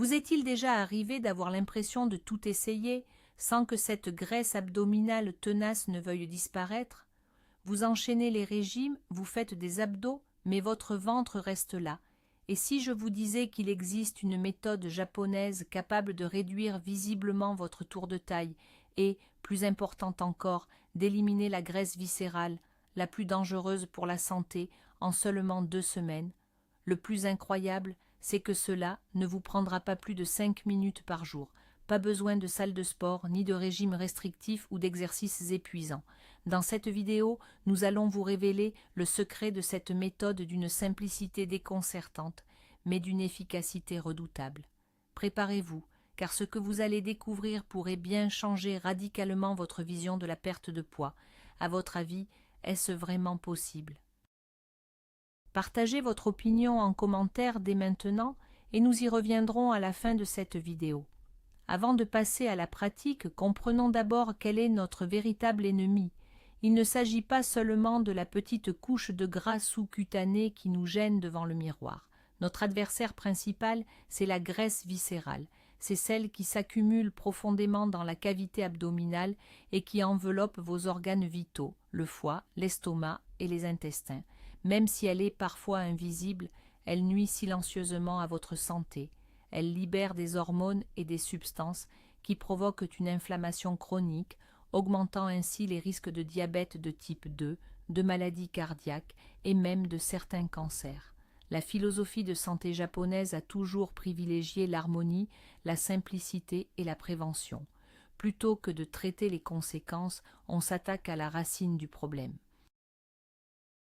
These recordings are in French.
Vous est-il déjà arrivé d'avoir l'impression de tout essayer, sans que cette graisse abdominale tenace ne veuille disparaître? Vous enchaînez les régimes, vous faites des abdos, mais votre ventre reste là. Et si je vous disais qu'il existe une méthode japonaise capable de réduire visiblement votre tour de taille et, plus importante encore, d'éliminer la graisse viscérale, la plus dangereuse pour la santé, en seulement 2 semaines? Le plus incroyable, c'est que cela ne vous prendra pas plus de 5 minutes par jour. Pas besoin de salle de sport, ni de régime restrictif ou d'exercices épuisants. Dans cette vidéo, nous allons vous révéler le secret de cette méthode d'une simplicité déconcertante, mais d'une efficacité redoutable. Préparez-vous, car ce que vous allez découvrir pourrait bien changer radicalement votre vision de la perte de poids. À votre avis, est-ce vraiment possible? Partagez votre opinion en commentaire dès maintenant et nous y reviendrons à la fin de cette vidéo. Avant de passer à la pratique, comprenons d'abord quel est notre véritable ennemi. Il ne s'agit pas seulement de la petite couche de gras sous-cutané qui nous gêne devant le miroir. Notre adversaire principal, c'est la graisse viscérale. C'est celle qui s'accumule profondément dans la cavité abdominale et qui enveloppe vos organes vitaux, le foie, l'estomac et les intestins. Même si elle est parfois invisible, elle nuit silencieusement à votre santé. Elle libère des hormones et des substances qui provoquent une inflammation chronique, augmentant ainsi les risques de diabète de type 2, de maladies cardiaques et même de certains cancers. La philosophie de santé japonaise a toujours privilégié l'harmonie, la simplicité et la prévention. Plutôt que de traiter les conséquences, on s'attaque à la racine du problème.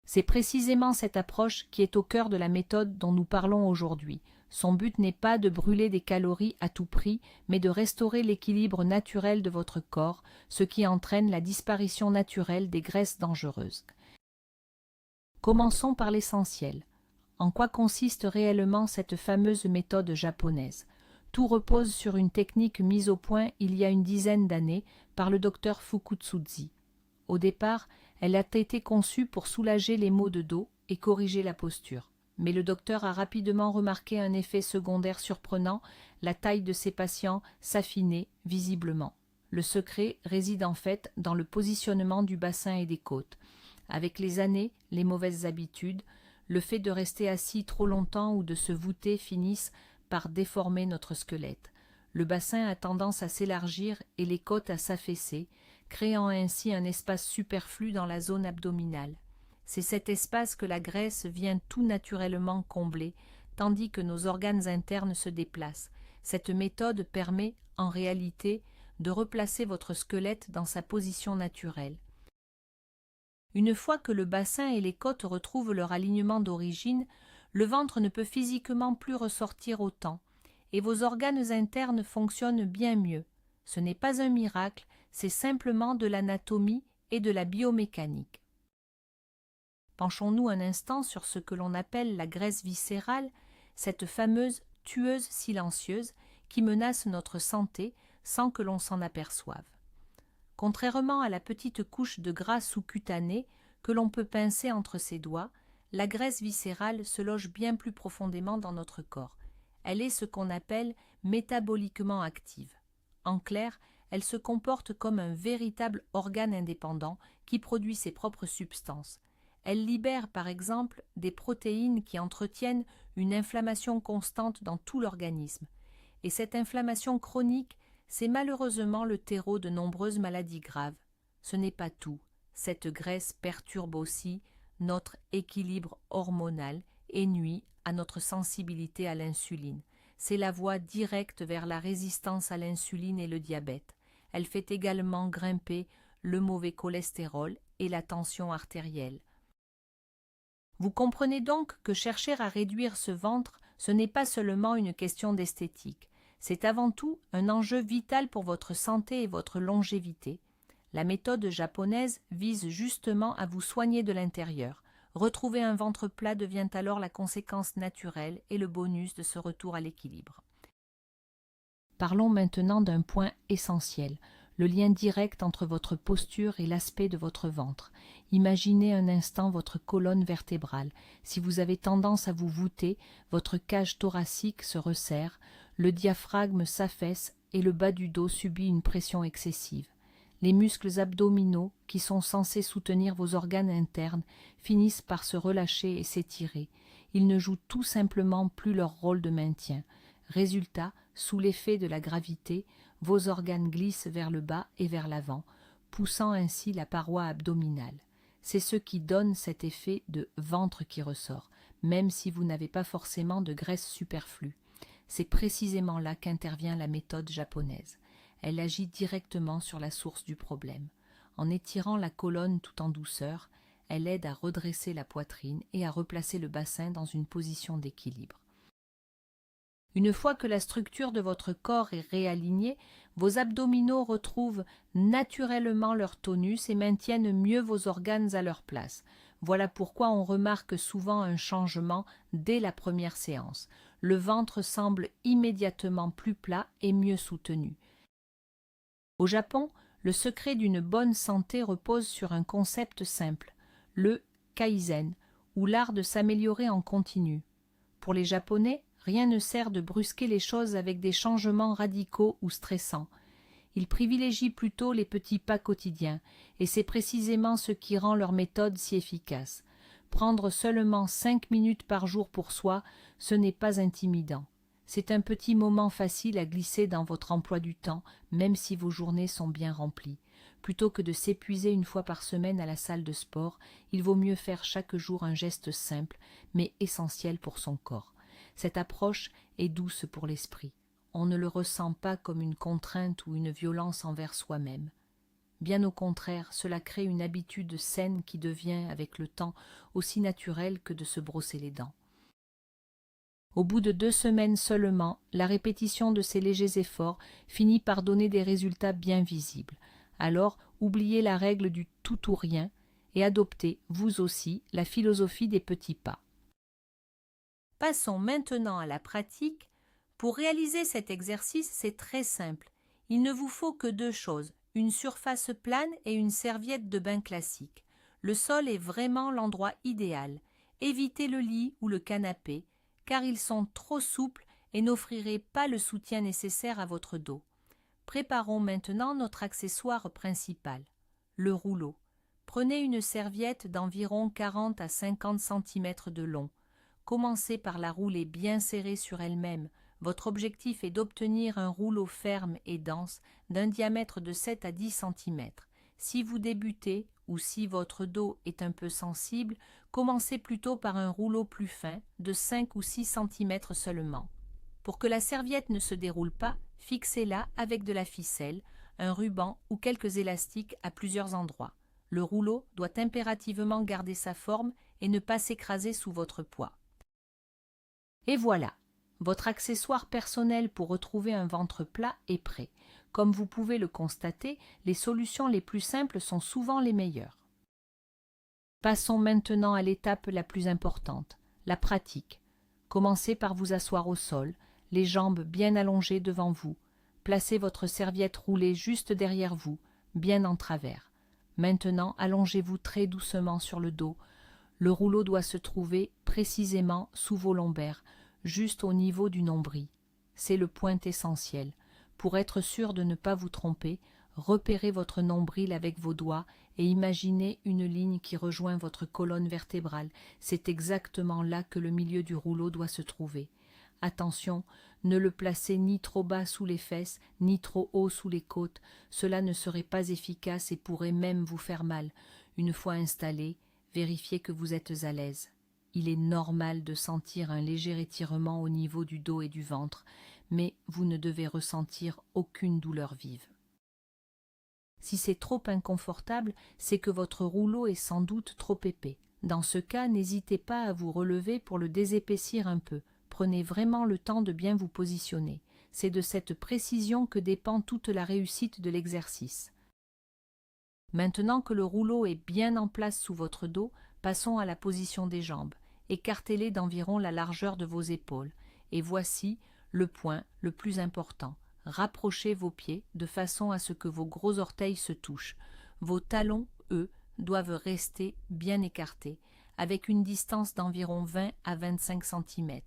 C'est précisément cette approche qui est au cœur de la méthode dont nous parlons aujourd'hui. Son but n'est pas de brûler des calories à tout prix, mais de restaurer l'équilibre naturel de votre corps, ce qui entraîne la disparition naturelle des graisses dangereuses. Commençons par l'essentiel. En quoi consiste réellement cette fameuse méthode japonaise? Tout repose sur une technique mise au point il y a une dizaine d'années par le docteur Fukutsuji. Au départ, elle a été conçue pour soulager les maux de dos et corriger la posture. Mais le docteur a rapidement remarqué un effet secondaire surprenant, la taille de ses patients s'affinait visiblement. Le secret réside en fait dans le positionnement du bassin et des côtes. Avec les années, les mauvaises habitudes, le fait de rester assis trop longtemps ou de se voûter finissent par déformer notre squelette. Le bassin a tendance à s'élargir et les côtes à s'affaisser, créant ainsi un espace superflu dans la zone abdominale. C'est cet espace que la graisse vient tout naturellement combler, tandis que nos organes internes se déplacent. Cette méthode permet, en réalité, de replacer votre squelette dans sa position naturelle. Une fois que le bassin et les côtes retrouvent leur alignement d'origine, le ventre ne peut physiquement plus ressortir autant, et vos organes internes fonctionnent bien mieux. Ce n'est pas un miracle, c'est simplement de l'anatomie et de la biomécanique. Penchons-nous un instant sur ce que l'on appelle la graisse viscérale, cette fameuse tueuse silencieuse qui menace notre santé sans que l'on s'en aperçoive. Contrairement à la petite couche de gras sous-cutané que l'on peut pincer entre ses doigts, la graisse viscérale se loge bien plus profondément dans notre corps. Elle est ce qu'on appelle métaboliquement active. En clair, elle se comporte comme un véritable organe indépendant qui produit ses propres substances. Elle libère par exemple des protéines qui entretiennent une inflammation constante dans tout l'organisme. Et cette inflammation chronique, c'est malheureusement le terreau de nombreuses maladies graves. Ce n'est pas tout. Cette graisse perturbe aussi notre équilibre hormonal et nuit à notre sensibilité à l'insuline. C'est la voie directe vers la résistance à l'insuline et le diabète. Elle fait également grimper le mauvais cholestérol et la tension artérielle. Vous comprenez donc que chercher à réduire ce ventre, ce n'est pas seulement une question d'esthétique. C'est avant tout un enjeu vital pour votre santé et votre longévité. La méthode japonaise vise justement à vous soigner de l'intérieur. Retrouver un ventre plat devient alors la conséquence naturelle et le bonus de ce retour à l'équilibre. Parlons maintenant d'un point essentiel, le lien direct entre votre posture et l'aspect de votre ventre. Imaginez un instant votre colonne vertébrale. Si vous avez tendance à vous voûter, votre cage thoracique se resserre, Le diaphragme s'affaisse et le bas du dos subit une pression excessive. Les muscles abdominaux, qui sont censés soutenir vos organes internes, finissent par se relâcher et s'étirer. Ils ne jouent tout simplement plus leur rôle de maintien. Résultat, sous l'effet de la gravité, vos organes glissent vers le bas et vers l'avant, poussant ainsi la paroi abdominale. C'est ce qui donne cet effet de ventre qui ressort, même si vous n'avez pas forcément de graisse superflue. C'est précisément là qu'intervient la méthode japonaise. Elle agit directement sur la source du problème. En étirant la colonne tout en douceur, elle aide à redresser la poitrine et à replacer le bassin dans une position d'équilibre. Une fois que la structure de votre corps est réalignée, vos abdominaux retrouvent naturellement leur tonus et maintiennent mieux vos organes à leur place. Voilà pourquoi on remarque souvent un changement dès la première séance. Le ventre semble immédiatement plus plat et mieux soutenu. Au Japon, le secret d'une bonne santé repose sur un concept simple, le kaizen, ou l'art de s'améliorer en continu. Pour les Japonais, rien ne sert de brusquer les choses avec des changements radicaux ou stressants. Ils privilégient plutôt les petits pas quotidiens, et c'est précisément ce qui rend leur méthode si efficace. Prendre seulement 5 minutes par jour pour soi, ce n'est pas intimidant. C'est un petit moment facile à glisser dans votre emploi du temps, même si vos journées sont bien remplies. Plutôt que de s'épuiser une fois par semaine à la salle de sport, il vaut mieux faire chaque jour un geste simple, mais essentiel pour son corps. Cette approche est douce pour l'esprit. On ne le ressent pas comme une contrainte ou une violence envers soi-même. Bien au contraire, cela crée une habitude saine qui devient, avec le temps, aussi naturelle que de se brosser les dents. Au bout de 2 semaines seulement, la répétition de ces légers efforts finit par donner des résultats bien visibles. Alors, oubliez la règle du tout ou rien et adoptez, vous aussi, la philosophie des petits pas. Passons maintenant à la pratique. Pour réaliser cet exercice, c'est très simple. Il ne vous faut que 2 choses, une surface plane et une serviette de bain classique. Le sol est vraiment l'endroit idéal. Évitez le lit ou le canapé, car ils sont trop souples et n'offriraient pas le soutien nécessaire à votre dos. Préparons maintenant notre accessoire principal, le rouleau. Prenez une serviette d'environ 40 à 50 cm de long. Commencez par la rouler bien serrée sur elle-même. Votre objectif est d'obtenir un rouleau ferme et dense d'un diamètre de 7 à 10 cm. Si vous débutez ou si votre dos est un peu sensible, commencez plutôt par un rouleau plus fin de 5 ou 6 cm seulement. Pour que la serviette ne se déroule pas, fixez-la avec de la ficelle, un ruban ou quelques élastiques à plusieurs endroits. Le rouleau doit impérativement garder sa forme et ne pas s'écraser sous votre poids. Et voilà, votre accessoire personnel pour retrouver un ventre plat est prêt. Comme vous pouvez le constater, les solutions les plus simples sont souvent les meilleures. Passons maintenant à l'étape la plus importante, la pratique. Commencez par vous asseoir au sol, les jambes bien allongées devant vous. Placez votre serviette roulée juste derrière vous, bien en travers. Maintenant, allongez-vous très doucement sur le dos. Le rouleau doit se trouver précisément sous vos lombaires, juste au niveau du nombril. C'est le point essentiel. Pour être sûr de ne pas vous tromper, repérez votre nombril avec vos doigts et imaginez une ligne qui rejoint votre colonne vertébrale. C'est exactement là que le milieu du rouleau doit se trouver. Attention, ne le placez ni trop bas sous les fesses, ni trop haut sous les côtes. Cela ne serait pas efficace et pourrait même vous faire mal. Une fois installé, vérifiez que vous êtes à l'aise. Il est normal de sentir un léger étirement au niveau du dos et du ventre, mais vous ne devez ressentir aucune douleur vive. Si c'est trop inconfortable, c'est que votre rouleau est sans doute trop épais. Dans ce cas, n'hésitez pas à vous relever pour le désépaissir un peu. Prenez vraiment le temps de bien vous positionner. C'est de cette précision que dépend toute la réussite de l'exercice. Maintenant que le rouleau est bien en place sous votre dos, passons à la position des jambes. Écartez-les d'environ la largeur de vos épaules. Et voici le point le plus important. Rapprochez vos pieds de façon à ce que vos gros orteils se touchent. Vos talons, eux, doivent rester bien écartés, avec une distance d'environ 20 à 25 cm.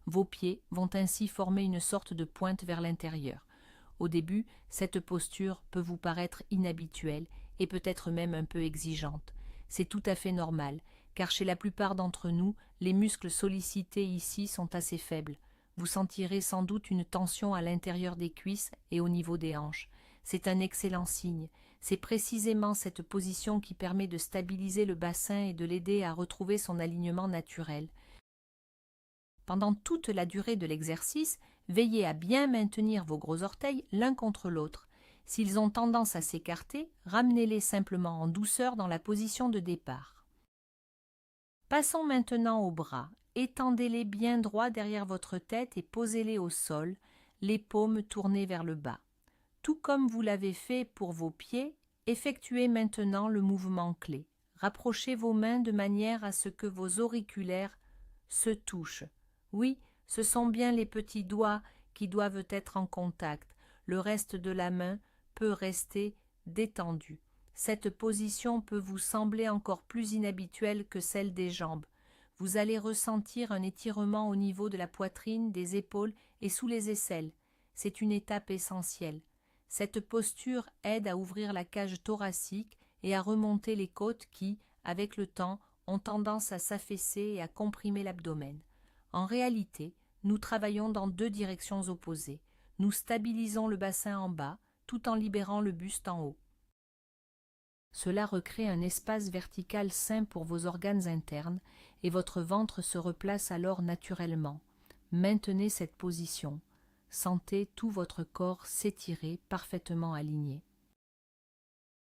Vos pieds vont ainsi former une sorte de pointe vers l'intérieur. Au début, cette posture peut vous paraître inhabituelle et peut-être même un peu exigeante. C'est tout à fait normal, car chez la plupart d'entre nous, les muscles sollicités ici sont assez faibles. Vous sentirez sans doute une tension à l'intérieur des cuisses et au niveau des hanches. C'est un excellent signe. C'est précisément cette position qui permet de stabiliser le bassin et de l'aider à retrouver son alignement naturel. Pendant toute la durée de l'exercice, veillez à bien maintenir vos gros orteils l'un contre l'autre. S'ils ont tendance à s'écarter, ramenez-les simplement en douceur dans la position de départ. Passons maintenant aux bras. Étendez-les bien droits derrière votre tête et posez-les au sol, les paumes tournées vers le bas. Tout comme vous l'avez fait pour vos pieds, effectuez maintenant le mouvement clé. Rapprochez vos mains de manière à ce que vos auriculaires se touchent. Oui, ce sont bien les petits doigts qui doivent être en contact. Le reste de la main peut rester détendu. Cette position peut vous sembler encore plus inhabituelle que celle des jambes. Vous allez ressentir un étirement au niveau de la poitrine, des épaules et sous les aisselles. C'est une étape essentielle. Cette posture aide à ouvrir la cage thoracique et à remonter les côtes qui, avec le temps, ont tendance à s'affaisser et à comprimer l'abdomen. En réalité, nous travaillons dans deux directions opposées. Nous stabilisons le bassin en bas, tout en libérant le buste en haut. Cela recrée un espace vertical sain pour vos organes internes et votre ventre se replace alors naturellement. Maintenez cette position. Sentez tout votre corps s'étirer parfaitement aligné.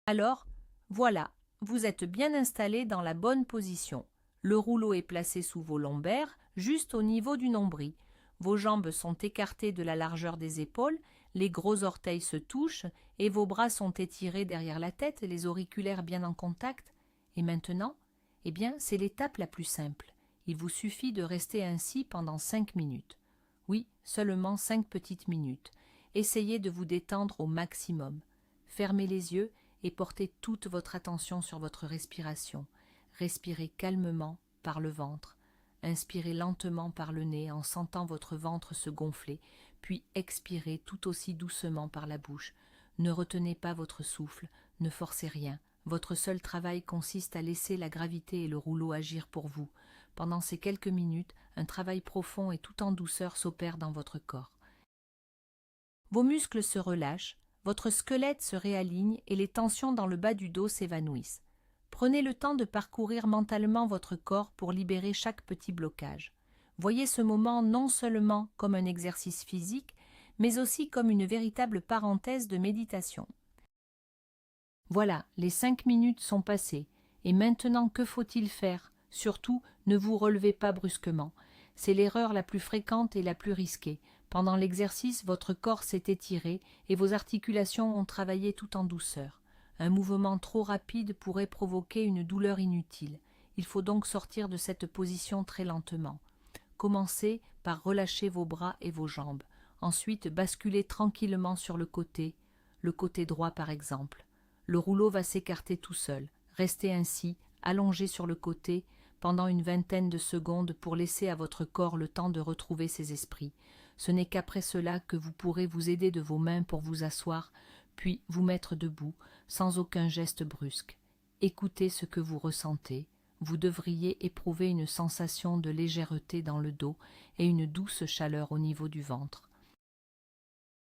Alors, voilà, vous êtes bien installé dans la bonne position. Le rouleau est placé sous vos lombaires, juste au niveau du nombril. Vos jambes sont écartées de la largeur des épaules, les gros orteils se touchent et vos bras sont étirés derrière la tête, les auriculaires bien en contact. Et maintenant, eh bien, c'est l'étape la plus simple. Il vous suffit de rester ainsi pendant 5 minutes. Oui, seulement 5 petites minutes. Essayez de vous détendre au maximum. Fermez les yeux et portez toute votre attention sur votre respiration. Respirez calmement par le ventre. Inspirez lentement par le nez en sentant votre ventre se gonfler, puis expirez tout aussi doucement par la bouche. Ne retenez pas votre souffle, ne forcez rien. Votre seul travail consiste à laisser la gravité et le rouleau agir pour vous. Pendant ces quelques minutes, un travail profond et tout en douceur s'opère dans votre corps. Vos muscles se relâchent, votre squelette se réaligne et les tensions dans le bas du dos s'évanouissent. Prenez le temps de parcourir mentalement votre corps pour libérer chaque petit blocage. Voyez ce moment non seulement comme un exercice physique, mais aussi comme une véritable parenthèse de méditation. Voilà, les 5 minutes sont passées. Et maintenant, que faut-il faire? Surtout, ne vous relevez pas brusquement. C'est l'erreur la plus fréquente et la plus risquée. Pendant l'exercice, votre corps s'est étiré et vos articulations ont travaillé tout en douceur. Un mouvement trop rapide pourrait provoquer une douleur inutile. Il faut donc sortir de cette position très lentement. Commencez par relâcher vos bras et vos jambes. Ensuite, basculez tranquillement sur le côté droit par exemple. Le rouleau va s'écarter tout seul. Restez ainsi, allongé sur le côté, pendant une vingtaine de secondes pour laisser à votre corps le temps de retrouver ses esprits. Ce n'est qu'après cela que vous pourrez vous aider de vos mains pour vous asseoir, puis vous mettre debout, sans aucun geste brusque. Écoutez ce que vous ressentez. Vous devriez éprouver une sensation de légèreté dans le dos et une douce chaleur au niveau du ventre.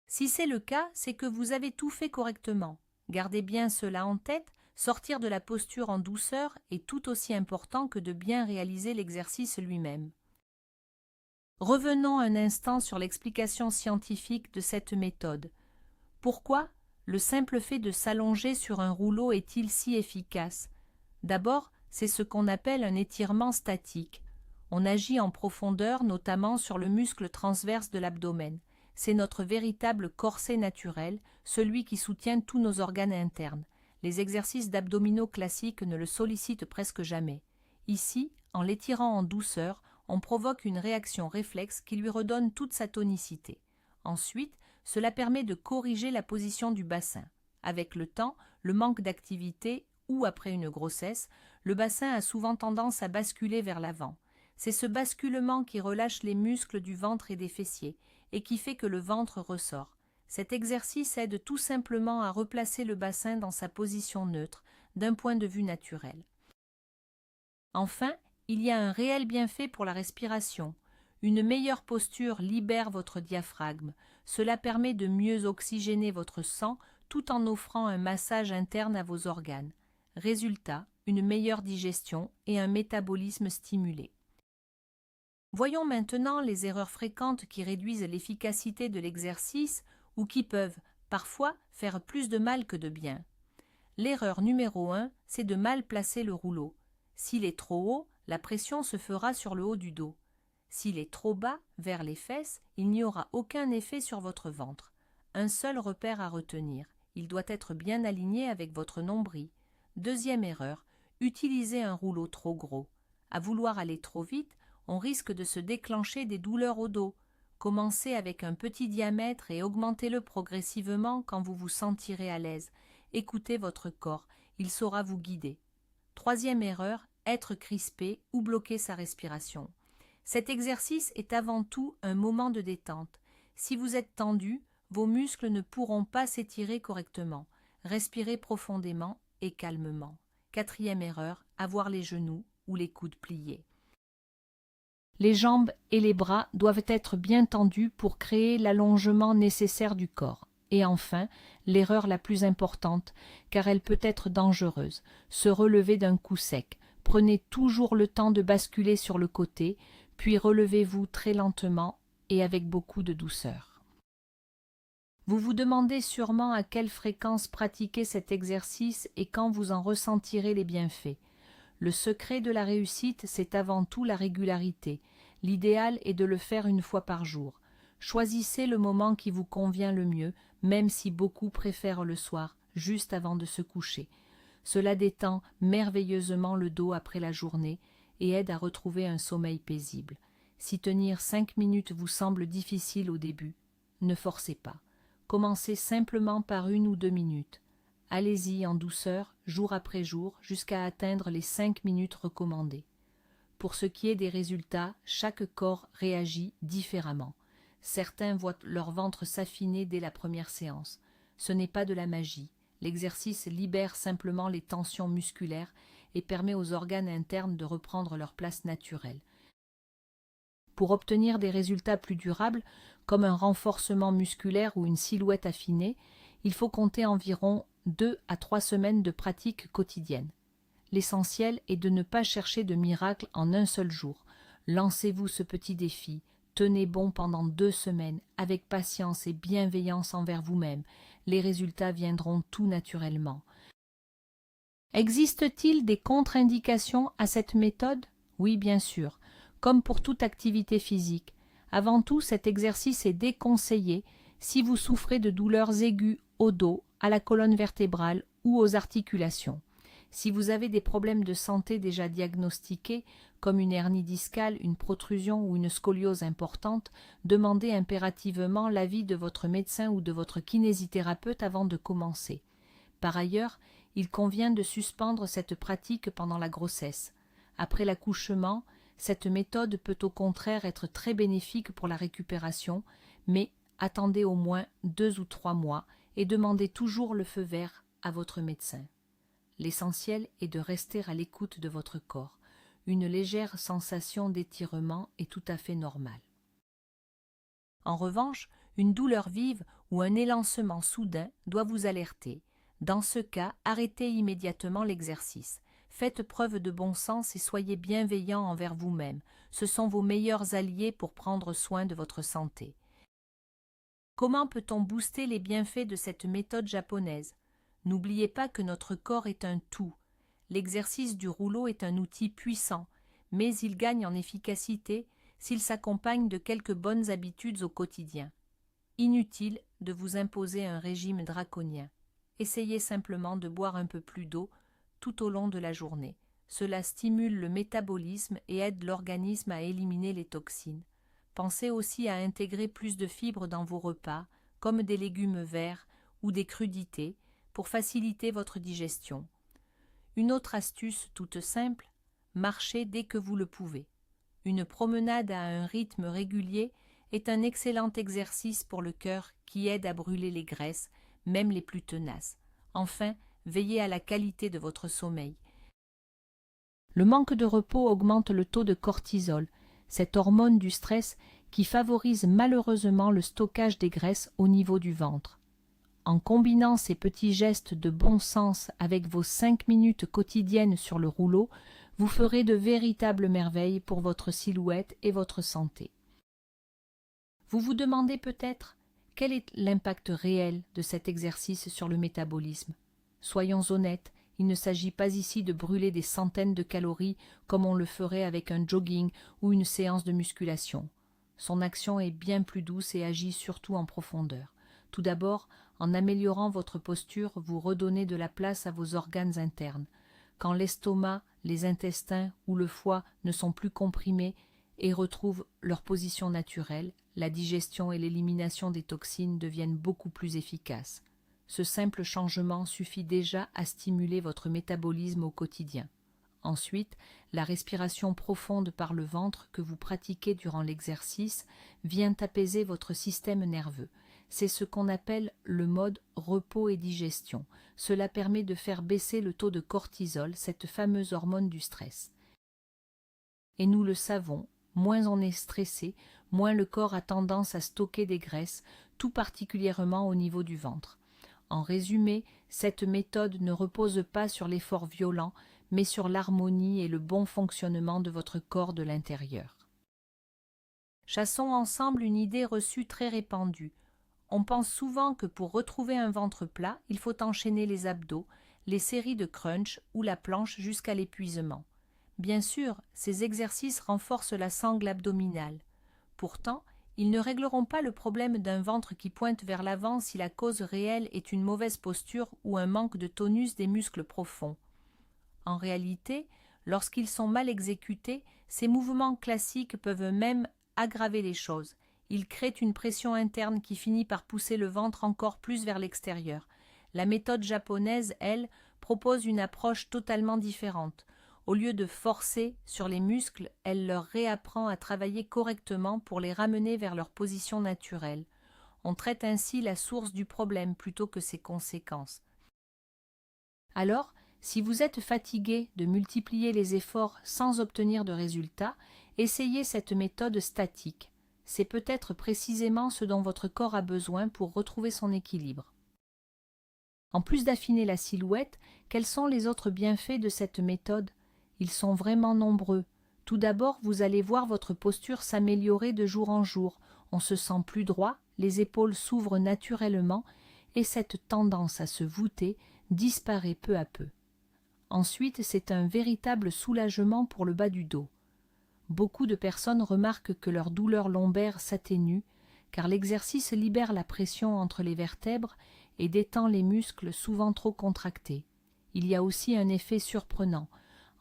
Si c'est le cas, c'est que vous avez tout fait correctement. Gardez bien cela en tête, sortir de la posture en douceur est tout aussi important que de bien réaliser l'exercice lui-même. Revenons un instant sur l'explication scientifique de cette méthode. Pourquoi le simple fait de s'allonger sur un rouleau est-il si efficace? D'abord, c'est ce qu'on appelle un étirement statique. On agit en profondeur, notamment sur le muscle transverse de l'abdomen. C'est notre véritable corset naturel, celui qui soutient tous nos organes internes. Les exercices d'abdominaux classiques ne le sollicitent presque jamais. Ici, en l'étirant en douceur, on provoque une réaction réflexe qui lui redonne toute sa tonicité. Ensuite, cela permet de corriger la position du bassin. Avec le temps, le manque d'activité ou après une grossesse, le bassin a souvent tendance à basculer vers l'avant. C'est ce basculement qui relâche les muscles du ventre et des fessiers et qui fait que le ventre ressort. Cet exercice aide tout simplement à replacer le bassin dans sa position neutre, d'un point de vue naturel. Enfin, il y a un réel bienfait pour la respiration. Une meilleure posture libère votre diaphragme. Cela permet de mieux oxygéner votre sang tout en offrant un massage interne à vos organes. Résultat, une meilleure digestion et un métabolisme stimulé. Voyons maintenant les erreurs fréquentes qui réduisent l'efficacité de l'exercice ou qui peuvent, parfois, faire plus de mal que de bien. L'erreur numéro 1, c'est de mal placer le rouleau. S'il est trop haut, la pression se fera sur le haut du dos. S'il est trop bas, vers les fesses, il n'y aura aucun effet sur votre ventre. Un seul repère à retenir, il doit être bien aligné avec votre nombril. Deuxième erreur, utiliser un rouleau trop gros. À vouloir aller trop vite, on risque de se déclencher des douleurs au dos. Commencez avec un petit diamètre et augmentez-le progressivement quand vous vous sentirez à l'aise. Écoutez votre corps, il saura vous guider. Troisième erreur, être crispé ou bloquer sa respiration. Cet exercice est avant tout un moment de détente. Si vous êtes tendu, vos muscles ne pourront pas s'étirer correctement. Respirez profondément et calmement. Quatrième erreur, avoir les genoux ou les coudes pliés. Les jambes et les bras doivent être bien tendus pour créer l'allongement nécessaire du corps. Et enfin, l'erreur la plus importante, car elle peut être dangereuse, se relever d'un coup sec. Prenez toujours le temps de basculer sur le côté, puis relevez-vous très lentement et avec beaucoup de douceur. Vous vous demandez sûrement à quelle fréquence pratiquer cet exercice et quand vous en ressentirez les bienfaits. Le secret de la réussite, c'est avant tout la régularité. L'idéal est de le faire une fois par jour. Choisissez le moment qui vous convient le mieux, même si beaucoup préfèrent le soir, juste avant de se coucher. Cela détend merveilleusement le dos après la journée et aide à retrouver un sommeil paisible. Si tenir 5 minutes vous semble difficile au début, ne forcez pas. Commencez simplement par 1 ou 2 minutes. Allez-y en douceur, jour après jour, jusqu'à atteindre les 5 minutes recommandées. Pour ce qui est des résultats, chaque corps réagit différemment. Certains voient leur ventre s'affiner dès la première séance. Ce n'est pas de la magie. L'exercice libère simplement les tensions musculaires et permet aux organes internes de reprendre leur place naturelle. Pour obtenir des résultats plus durables, comme un renforcement musculaire ou une silhouette affinée, il faut compter environ 2 à 3 semaines de pratique quotidienne. L'essentiel est de ne pas chercher de miracle en un seul jour. Lancez-vous ce petit défi, tenez bon pendant 2 semaines, avec patience et bienveillance envers vous-même. Les résultats viendront tout naturellement. Existe-t-il des contre-indications à cette méthode? Oui, bien sûr, comme pour toute activité physique. Avant tout, cet exercice est déconseillé si vous souffrez de douleurs aiguës au dos, à la colonne vertébrale ou aux articulations. Si vous avez des problèmes de santé déjà diagnostiqués, comme une hernie discale, une protrusion ou une scoliose importante, demandez impérativement l'avis de votre médecin ou de votre kinésithérapeute avant de commencer. Par ailleurs, il convient de suspendre cette pratique pendant la grossesse. Après l'accouchement, cette méthode peut au contraire être très bénéfique pour la récupération, mais attendez au moins 2 ou 3 mois et demandez toujours le feu vert à votre médecin. L'essentiel est de rester à l'écoute de votre corps. Une légère sensation d'étirement est tout à fait normale. En revanche, une douleur vive ou un élancement soudain doit vous alerter. Dans ce cas, arrêtez immédiatement l'exercice. Faites preuve de bon sens et soyez bienveillant envers vous-même. Ce sont vos meilleurs alliés pour prendre soin de votre santé. Comment peut-on booster les bienfaits de cette méthode japonaise? N'oubliez pas que notre corps est un tout. L'exercice du rouleau est un outil puissant, mais il gagne en efficacité s'il s'accompagne de quelques bonnes habitudes au quotidien. Inutile de vous imposer un régime draconien. Essayez simplement de boire un peu plus d'eau tout au long de la journée. Cela stimule le métabolisme et aide l'organisme à éliminer les toxines. Pensez aussi à intégrer plus de fibres dans vos repas, comme des légumes verts ou des crudités, pour faciliter votre digestion. Une autre astuce toute simple, marchez dès que vous le pouvez. une promenade à un rythme régulier est un excellent exercice pour le cœur qui aide à brûler les graisses, même les plus tenaces. Enfin, veillez à la qualité de votre sommeil. Le manque de repos augmente le taux de cortisol, cette hormone du stress qui favorise malheureusement le stockage des graisses au niveau du ventre. En combinant ces petits gestes de bon sens avec vos 5 minutes quotidiennes sur le rouleau, vous ferez de véritables merveilles pour votre silhouette et votre santé. Vous vous demandez peut-être quel est l'impact réel de cet exercice sur le métabolisme. Soyons honnêtes, il ne s'agit pas ici de brûler des centaines de calories comme on le ferait avec un jogging ou une séance de musculation. Son action est bien plus douce et agit surtout en profondeur. Tout d'abord, en améliorant votre posture, vous redonnez de la place à vos organes internes. Quand l'estomac, les intestins ou le foie ne sont plus comprimés et retrouvent leur position naturelle, la digestion et l'élimination des toxines deviennent beaucoup plus efficaces. Ce simple changement suffit déjà à stimuler votre métabolisme au quotidien. Ensuite, la respiration profonde par le ventre que vous pratiquez durant l'exercice vient apaiser votre système nerveux. C'est ce qu'on appelle le mode repos et digestion. Cela permet de faire baisser le taux de cortisol, cette fameuse hormone du stress. Et nous le savons, moins on est stressé, moins le corps a tendance à stocker des graisses, tout particulièrement au niveau du ventre. En résumé, cette méthode ne repose pas sur l'effort violent, mais sur l'harmonie et le bon fonctionnement de votre corps de l'intérieur. Chassons ensemble une idée reçue très répandue. On pense souvent que pour retrouver un ventre plat, il faut enchaîner les abdos, les séries de crunch ou la planche jusqu'à l'épuisement. Bien sûr, ces exercices renforcent la sangle abdominale. Pourtant, ils ne régleront pas le problème d'un ventre qui pointe vers l'avant si la cause réelle est une mauvaise posture ou un manque de tonus des muscles profonds. En réalité, lorsqu'ils sont mal exécutés, ces mouvements classiques peuvent même aggraver les choses. Ils créent une pression interne qui finit par pousser le ventre encore plus vers l'extérieur. La méthode japonaise, elle, propose une approche totalement différente. Au lieu de forcer sur les muscles, elle leur réapprend à travailler correctement pour les ramener vers leur position naturelle. On traite ainsi la source du problème plutôt que ses conséquences. Alors, si vous êtes fatigué de multiplier les efforts sans obtenir de résultats, essayez cette méthode statique. C'est peut-être précisément ce dont votre corps a besoin pour retrouver son équilibre. En plus d'affiner la silhouette, quels sont les autres bienfaits de cette méthode ? Ils sont vraiment nombreux. Tout d'abord, vous allez voir votre posture s'améliorer de jour en jour. On se sent plus droit, les épaules s'ouvrent naturellement et cette tendance à se voûter disparaît peu à peu. Ensuite, c'est un véritable soulagement pour le bas du dos. Beaucoup de personnes remarquent que leur douleur lombaire s'atténue car l'exercice libère la pression entre les vertèbres et détend les muscles souvent trop contractés. Il y a aussi un effet surprenant.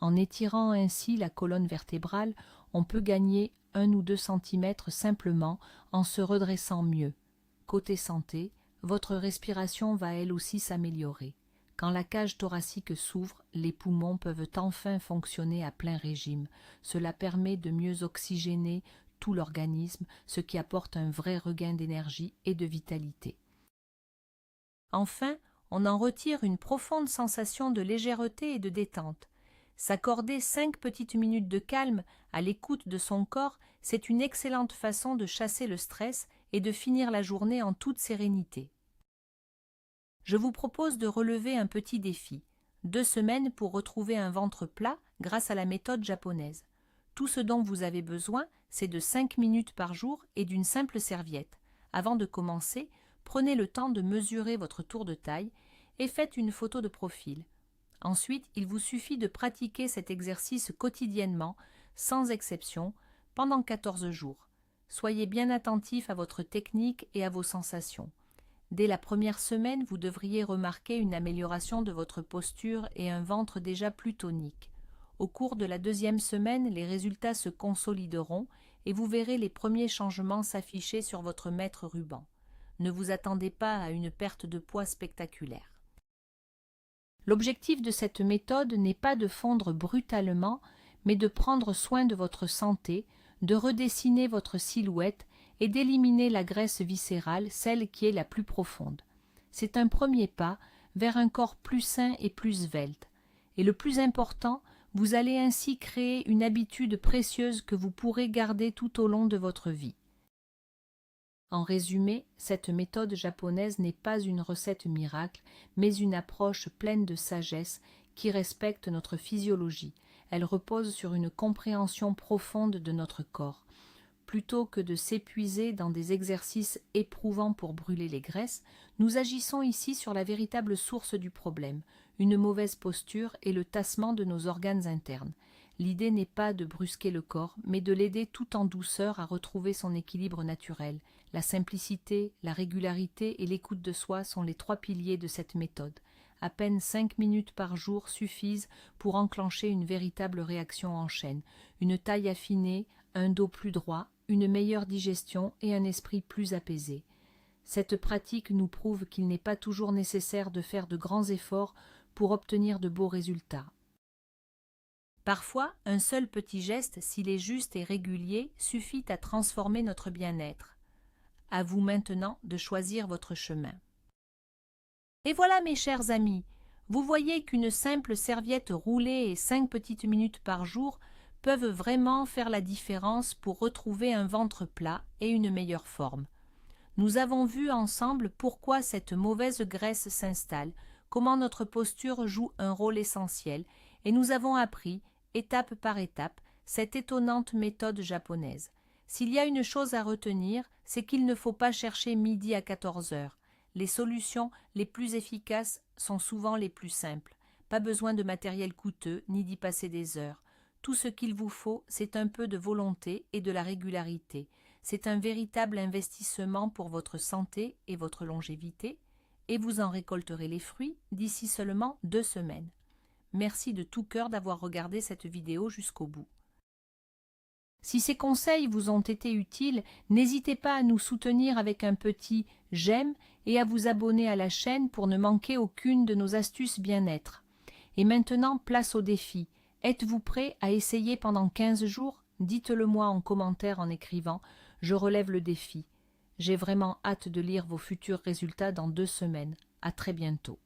En étirant ainsi la colonne vertébrale, on peut gagner 1 ou 2 centimètres simplement en se redressant mieux. Côté santé, votre respiration va elle aussi s'améliorer. Quand la cage thoracique s'ouvre, les poumons peuvent enfin fonctionner à plein régime. Cela permet de mieux oxygéner tout l'organisme, ce qui apporte un vrai regain d'énergie et de vitalité. Enfin, on en retire une profonde sensation de légèreté et de détente. S'accorder 5 petites minutes de calme à l'écoute de son corps, c'est une excellente façon de chasser le stress et de finir la journée en toute sérénité. Je vous propose de relever un petit défi. 2 semaines pour retrouver un ventre plat grâce à la méthode japonaise. Tout ce dont vous avez besoin, c'est de 5 minutes par jour et d'une simple serviette. Avant de commencer, prenez le temps de mesurer votre tour de taille et faites une photo de profil. Ensuite, il vous suffit de pratiquer cet exercice quotidiennement, sans exception, pendant 14 jours. Soyez bien attentif à votre technique et à vos sensations. Dès la première semaine, vous devriez remarquer une amélioration de votre posture et un ventre déjà plus tonique. Au cours de la 2e semaine, les résultats se consolideront et vous verrez les premiers changements s'afficher sur votre mètre ruban. Ne vous attendez pas à une perte de poids spectaculaire. L'objectif de cette méthode n'est pas de fondre brutalement, mais de prendre soin de votre santé, de redessiner votre silhouette et d'éliminer la graisse viscérale, celle qui est la plus profonde. C'est un premier pas vers un corps plus sain et plus svelte. Et le plus important, vous allez ainsi créer une habitude précieuse que vous pourrez garder tout au long de votre vie. En résumé, cette méthode japonaise n'est pas une recette miracle, mais une approche pleine de sagesse qui respecte notre physiologie. Elle repose sur une compréhension profonde de notre corps. Plutôt que de s'épuiser dans des exercices éprouvants pour brûler les graisses, nous agissons ici sur la véritable source du problème, une mauvaise posture et le tassement de nos organes internes. L'idée n'est pas de brusquer le corps, mais de l'aider tout en douceur à retrouver son équilibre naturel. La simplicité, la régularité et l'écoute de soi sont les 3 piliers de cette méthode. À peine 5 minutes par jour suffisent pour enclencher une véritable réaction en chaîne, une taille affinée, un dos plus droit, une meilleure digestion et un esprit plus apaisé. Cette pratique nous prouve qu'il n'est pas toujours nécessaire de faire de grands efforts pour obtenir de beaux résultats. Parfois, un seul petit geste, s'il est juste et régulier, suffit à transformer notre bien-être. À vous maintenant de choisir votre chemin. Et voilà mes chers amis, vous voyez qu'une simple serviette roulée et 5 petites minutes par jour peuvent vraiment faire la différence pour retrouver un ventre plat et une meilleure forme. Nous avons vu ensemble pourquoi cette mauvaise graisse s'installe, comment notre posture joue un rôle essentiel, et nous avons appris, étape par étape, cette étonnante méthode japonaise. S'il y a une chose à retenir, c'est qu'il ne faut pas chercher midi à 14 heures. Les solutions les plus efficaces sont souvent les plus simples. Pas besoin de matériel coûteux, ni d'y passer des heures. Tout ce qu'il vous faut, c'est un peu de volonté et de la régularité. C'est un véritable investissement pour votre santé et votre longévité, et vous en récolterez les fruits d'ici seulement 2 semaines. Merci de tout cœur d'avoir regardé cette vidéo jusqu'au bout. Si ces conseils vous ont été utiles, n'hésitez pas à nous soutenir avec un petit « j'aime » et à vous abonner à la chaîne pour ne manquer aucune de nos astuces bien-être. Et maintenant, place au défi. Êtes-vous prêt à essayer pendant 15 jours? Dites-le moi en commentaire en écrivant « Je relève le défi ». J'ai vraiment hâte de lire vos futurs résultats dans 2 semaines. À très bientôt.